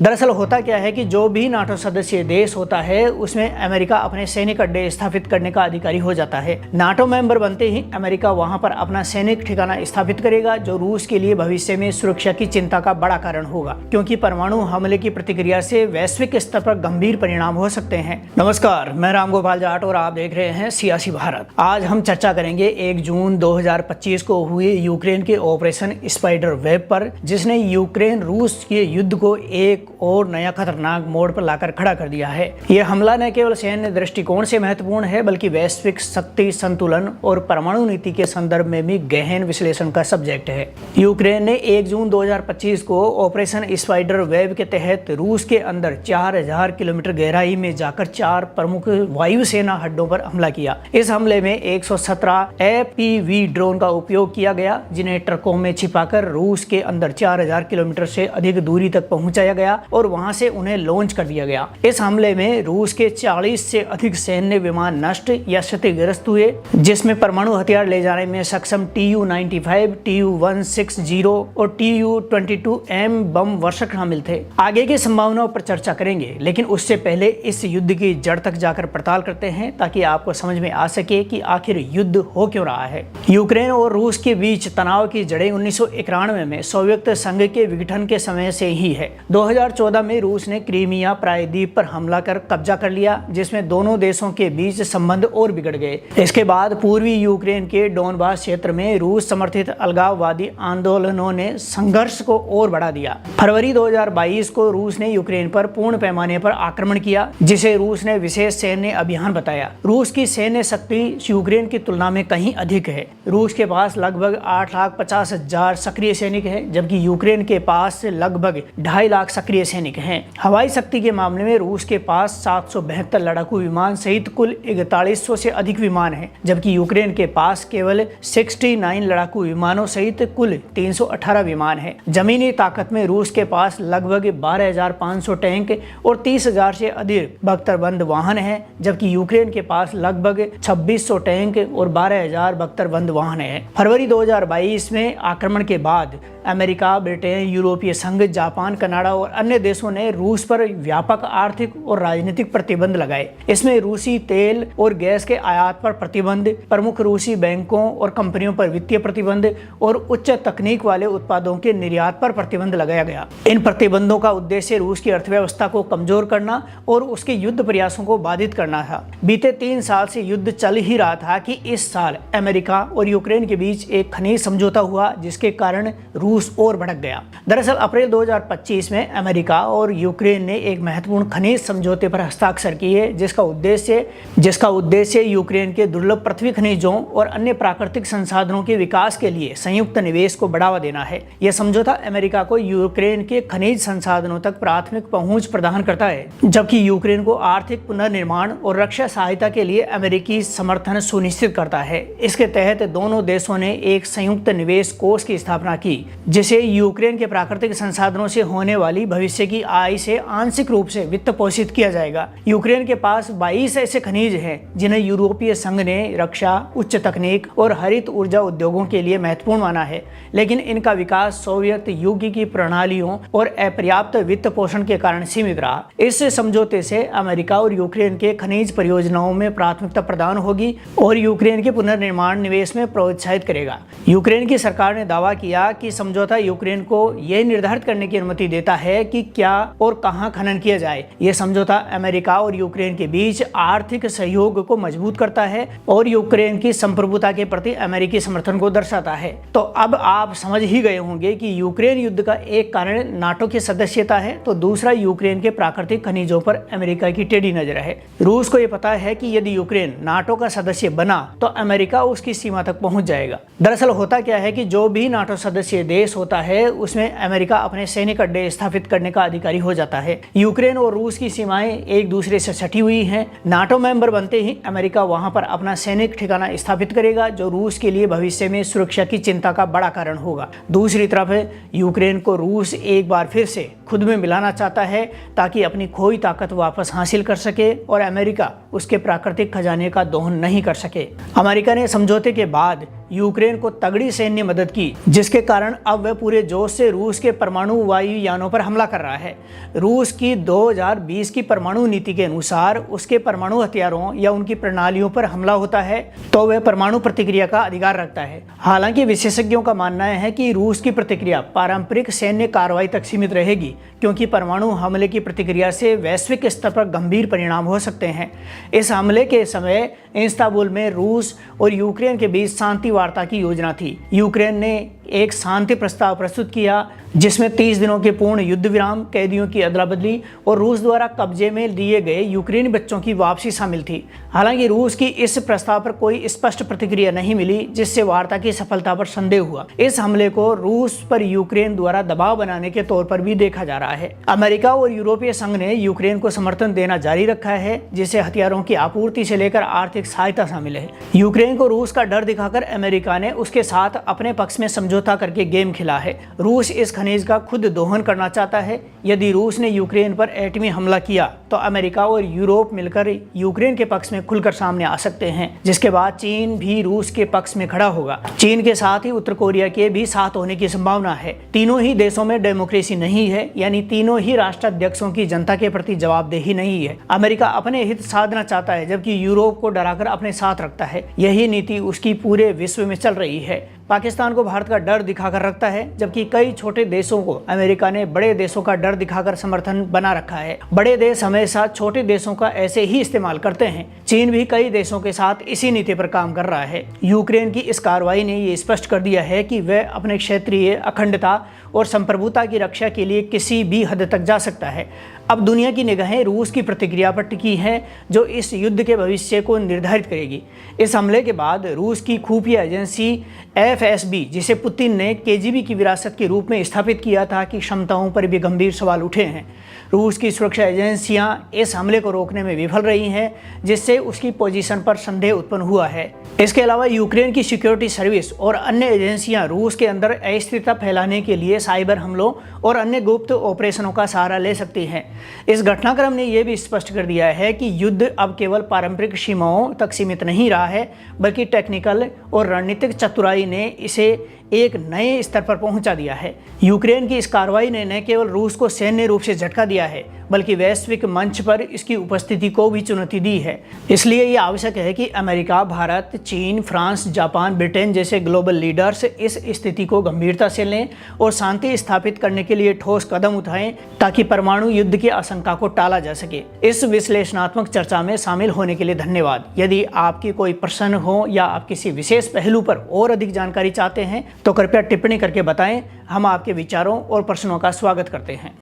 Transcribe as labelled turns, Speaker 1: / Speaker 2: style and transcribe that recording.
Speaker 1: दरअसल होता क्या है कि जो भी नाटो सदस्य देश होता है उसमें अमेरिका अपने सैनिक अड्डे स्थापित करने का अधिकारी हो जाता है। नाटो मेंबर बनते ही अमेरिका वहां पर अपना सैनिक ठिकाना स्थापित करेगा, जो रूस के लिए भविष्य में सुरक्षा की चिंता का बड़ा कारण होगा, क्योंकि परमाणु हमले की प्रतिक्रिया से वैश्विक स्तर पर गंभीर परिणाम हो सकते हैं। नमस्कार, मैं रामगोपाल जाट और आप देख रहे हैं सियासी भारत। आज हम चर्चा करेंगे 1 जून 2025 को हुए यूक्रेन के ऑपरेशन स्पाइडर वेब पर, जिसने यूक्रेन रूस के युद्ध को एक और नया खतरनाक मोड़ पर लाकर खड़ा कर दिया है। यह हमला न केवल सैन्य दृष्टिकोण से महत्वपूर्ण है, बल्कि वैश्विक शक्ति संतुलन और परमाणु नीति के संदर्भ में भी गहन विश्लेषण का सब्जेक्ट है। यूक्रेन ने 1 जून 2025 को ऑपरेशन स्पाइडर वेब के तहत रूस के अंदर 4000 किलोमीटर गहराई में जाकर 4 प्रमुख वायुसेना अड्डों पर हमला किया। इस हमले में 117 FPV ड्रोन का उपयोग किया गया, जिन्हें ट्रकों में छिपाकर रूस के अंदर 4000 किलोमीटर से अधिक दूरी तक पहुंचाया गया और वहां से उन्हें लॉन्च कर दिया गया। इस हमले में रूस के 40 से अधिक सैन्य विमान नष्ट या क्षतिग्रस्त हुए, जिसमें परमाणु हथियार ले जाने में सक्षम Tu-95, Tu-160 और Tu-22M बम वर्षक शामिल थे। आगे की संभावनाओं पर चर्चा करेंगे, लेकिन उससे पहले इस युद्ध की जड़ तक जाकर पड़ताल करते हैं, ताकि आपको समझ में आ सके कि आखिर युद्ध हो क्यों रहा है। यूक्रेन और रूस के बीच तनाव की जड़ें 1991 में सोवियत संघ के विघटन के समय से ही है। 2014 में रूस ने क्रीमिया प्रायद्वीप पर हमला कर कब्जा कर लिया, जिसमें दोनों देशों के बीच संबंध और बिगड़ गए। इसके बाद पूर्वी यूक्रेन के डोनबास क्षेत्र में रूस समर्थित अलगाववादी आंदोलनों ने संघर्ष को और बढ़ा दिया। फरवरी 2022 को रूस ने यूक्रेन पर पूर्ण पैमाने पर आक्रमण किया, जिसे रूस ने विशेष सैन्य अभियान बताया। रूस की सैन्य शक्ति यूक्रेन की तुलना में कहीं अधिक है। रूस के पास लगभग 8,50,000 सक्रिय सैनिक हैं, जबकि यूक्रेन के पास लगभग 2.5 लाख सक्रिय सैनिक हैं। हवाई शक्ति के मामले में रूस के पास 772 लड़ाकू विमान सहित कुल 4100 से अधिक विमान हैं, जबकि यूक्रेन के पास केवल 69 लड़ाकू विमानों सहित कुल 318 विमान हैं। जमीनी ताकत में रूस के पास लगभग 12,500 टैंक और 30,000 से अधिक बख्तरबंद वाहन हैं, जबकि यूक्रेन के पास लगभग 2600 टैंक और 12,000 बख्तरबंद वाहन हैं। फरवरी 2022 में आक्रमण के बाद अमेरिका, ब्रिटेन, यूरोपीय संघ, जापान, कनाडा और अन्य देशों ने रूस पर व्यापक आर्थिक और राजनीतिक प्रतिबंध लगाए। इसमें रूसी तेल और गैस के आयात पर प्रतिबंध, प्रमुख रूसी बैंकों और कंपनियों पर वित्तीय प्रतिबंध और उच्च तकनीक वाले उत्पादों के निर्यात पर प्रतिबंध लगाया गया। इन प्रतिबंधों का उद्देश्य रूस की अर्थव्यवस्था को कमजोर करना और उसके युद्ध प्रयासों को बाधित करना था। बीते 3 साल से युद्ध चल ही रहा था कि इस साल अमेरिका और यूक्रेन के बीच एक खनिज समझौता हुआ, जिसके कारण रूस और भड़क गया। दरअसल अप्रैल 2025 में अमेरिका और यूक्रेन ने एक महत्वपूर्ण खनिज समझौते पर हस्ताक्षर किए, जिसका उद्देश्य यूक्रेन के दुर्लभ पृथ्वी खनिजों और अन्य प्राकृतिक संसाधनों के विकास के लिए संयुक्त निवेश को बढ़ावा देना है। यह समझौता अमेरिका को यूक्रेन के खनिज संसाधनों तक प्राथमिक पहुंच प्रदान करता है, जबकि यूक्रेन को आर्थिक पुनर्निर्माण और रक्षा सहायता के लिए अमेरिकी समर्थन सुनिश्चित करता है। इसके तहत दोनों देशों ने एक संयुक्त निवेश कोष की स्थापना की, जिसे यूक्रेन के प्राकृतिक संसाधनों से होने वाली भविष्य की आय से आंशिक रूप से वित्त पोषित किया जाएगा। यूक्रेन के पास 22 ऐसे खनिज हैं, जिन्हें यूरोपीय संघ ने रक्षा, उच्च तकनीक और हरित ऊर्जा उद्योगों के लिए महत्वपूर्ण माना है, लेकिन इनका विकास सोवियत युग की प्रणालियों और अपर्याप्त वित्त पोषण के कारण सीमित रहा। इस समझौते से अमेरिका और यूक्रेन के खनिज परियोजनाओं में प्राथमिकता प्रदान होगी और यूक्रेन के पुनर्निर्माण निवेश में प्रोत्साहित करेगा। यूक्रेन की सरकार ने दावा किया कि समझौता यूक्रेन को यह निर्धारित करने की अनुमति देता है कि क्या और कहां खनन किया जाए। यह समझौता अमेरिका और यूक्रेन के बीच आर्थिक सहयोग को मजबूत करता है और यूक्रेन की संप्रभुता के प्रति अमेरिकी समर्थन को दर्शाता है। तो अब आप समझ ही गए होंगे कि यूक्रेन युद्ध का एक कारण नाटो की सदस्यता है, तो दूसरा यूक्रेन के प्राकृतिक खनिजों पर अमेरिका की टेढ़ी नजर है। रूस को यह पता है कि यदि यूक्रेन नाटो का सदस्य बना तो अमेरिका उसकी सीमा तक पहुंच जाएगा। दरअसल होता क्या है कि जो भी नाटो सदस्य देश होता है उसमें अमेरिका अपने सैनिक अड्डे स्थापित करने का अधिकारी हो जाता है। यूक्रेन और रूस की सीमाएं एक दूसरे से सटी हुई हैं। नाटो मेंबर बनते ही अमेरिका वहां पर अपना सैनिक ठिकाना स्थापित करेगा, जो रूस के लिए भविष्य में सुरक्षा की चिंता का बड़ा कारण होगा। दूसरी तरफ यूक्रेन को रूस एक बार फिर से खुद में मिलाना चाहता है, ताकि अपनी खोई ताकत वापस हासिल कर सके और अमेरिका उसके प्राकृतिक खजाने का दोहन नहीं कर सके। अमेरिका ने समझौते के बाद यूक्रेन को तगड़ी सैन्य मदद की, जिसके कारण अब वह पूरे जोश से रूस के परमाणु वायु यानों पर हमला कर रहा है। रूस की 2020 की परमाणु नीति के अनुसार उसके परमाणु हथियारों या उनकी प्रणालियों पर हमला होता है तो वह परमाणु प्रतिक्रिया का अधिकार रखता है। हालांकि विशेषज्ञों का मानना है कि रूस की प्रतिक्रिया पारंपरिक सैन्य कार्रवाई तक सीमित रहेगी, क्योंकि परमाणु हमले की प्रतिक्रिया से वैश्विक स्तर पर गंभीर परिणाम हो सकते हैं। इस हमले के समय इस्तांबुल में रूस और यूक्रेन के बीच शांति वार्ता की योजना थी। यूक्रेन ने एक शांति प्रस्ताव प्रस्तुत किया जिसमें 30 दिनों के पूर्ण युद्ध विराम, कैदियों की अदला बदली और रूस द्वारा कब्जे में लिए गए यूक्रेनी बच्चों की वापसी शामिल थी। हालांकि रूस की इस प्रस्ताव पर कोई स्पष्ट प्रतिक्रिया नहीं मिली, जिससे वार्ता की सफलता पर संदेह हुआ। इस हमले को रूस पर यूक्रेन द्वारा दबाव बनाने के तौर पर भी देखा जा रहा है। अमेरिका और यूरोपीय संघ ने यूक्रेन को समर्थन देना जारी रखा है, जिसे हथियारों की आपूर्ति से लेकर आर्थिक सहायता शामिल है। यूक्रेन को रूस का डर दिखाकर अमेरिका ने उसके साथ अपने पक्ष में समझौता करके गेम खेला है। रूस इस खनिज का खुद दोहन करना चाहता है। यदि रूस ने यूक्रेन पर एटमी हमला किया तो अमेरिका और यूरोप मिलकर यूक्रेन के पक्ष में खुलकर सामने आ सकते हैं, जिसके बाद चीन भी रूस के पक्ष में खड़ा होगा। चीन के साथ ही उत्तर कोरिया के भी साथ होने की संभावना है। तीनों ही देशों में डेमोक्रेसी नहीं है, यानी तीनों ही राष्ट्राध्यक्षों की जनता के प्रति जवाबदेही नहीं है। अमेरिका अपने हित साधना चाहता है, जबकि यूरोप को डराकर अपने साथ रखता है। यही नीति उसकी पूरे विश्व में चल रही है। पाकिस्तान को भारत का डर दिखाकर रखता है, जबकि कई छोटे देशों को अमेरिका ने बड़े देशों का डर दिखाकर समर्थन बना रखा है। बड़े देश हमेशा छोटे देशों का ऐसे ही इस्तेमाल करते हैं। चीन भी कई देशों के साथ इसी नीति पर काम कर रहा है। यूक्रेन की इस कार्रवाई ने ये स्पष्ट कर दिया है कि वह अपने क्षेत्रीय अखंडता और संप्रभुता की रक्षा के लिए किसी भी हद तक जा सकता है। अब दुनिया की निगाहें रूस की प्रतिक्रिया पर टिकी हैं, जो इस युद्ध के भविष्य को निर्धारित करेगी। इस हमले के बाद रूस की खुफिया एजेंसी FSB, जिसे पुतिन ने KGB की विरासत के रूप में स्थापित किया था, की क्षमताओं पर भी गंभीर सवाल उठे हैं। रूस की सुरक्षा एजेंसियां इस हमले को रोकने में विफल रही हैं, जिससे उसकी पोजीशन पर संदेह उत्पन्न हुआ है। इसके अलावा यूक्रेन की सिक्योरिटी सर्विस और अन्य एजेंसियां रूस के अंदर अस्थिरता फैलाने के लिए साइबर हमलों और अन्य गुप्त ऑपरेशनों का सहारा ले सकती हैं। इस घटनाक्रम ने यह भी स्पष्ट कर दिया है कि युद्ध अब केवल पारंपरिक सीमाओं तक सीमित नहीं रहा है, बल्कि टेक्निकल और रणनीतिक चतुराई ने इसे एक नए स्तर पर पहुंचा दिया है। यूक्रेन की इस कार्रवाई ने न केवल रूस को सैन्य रूप से झटका दिया है, बल्कि वैश्विक मंच पर इसकी उपस्थिति को भी चुनौती दी है। इसलिए ये आवश्यक है कि अमेरिका, भारत, चीन, फ्रांस, जापान, ब्रिटेन जैसे ग्लोबल लीडर्स इस स्थिति को गंभीरता से लें और शांति स्थापित करने के लिए ठोस कदम उठाएं, ताकि परमाणु युद्ध की आशंका को टाला जा सके। इस विश्लेषणात्मक चर्चा में शामिल होने के लिए धन्यवाद। यदि आपकी कोई प्रश्न हो या आप किसी विशेष पहलू पर और अधिक जानकारी चाहते हैं तो कृपया टिप्पणी करके बताएं। हम आपके विचारों और प्रश्नों का स्वागत करते हैं।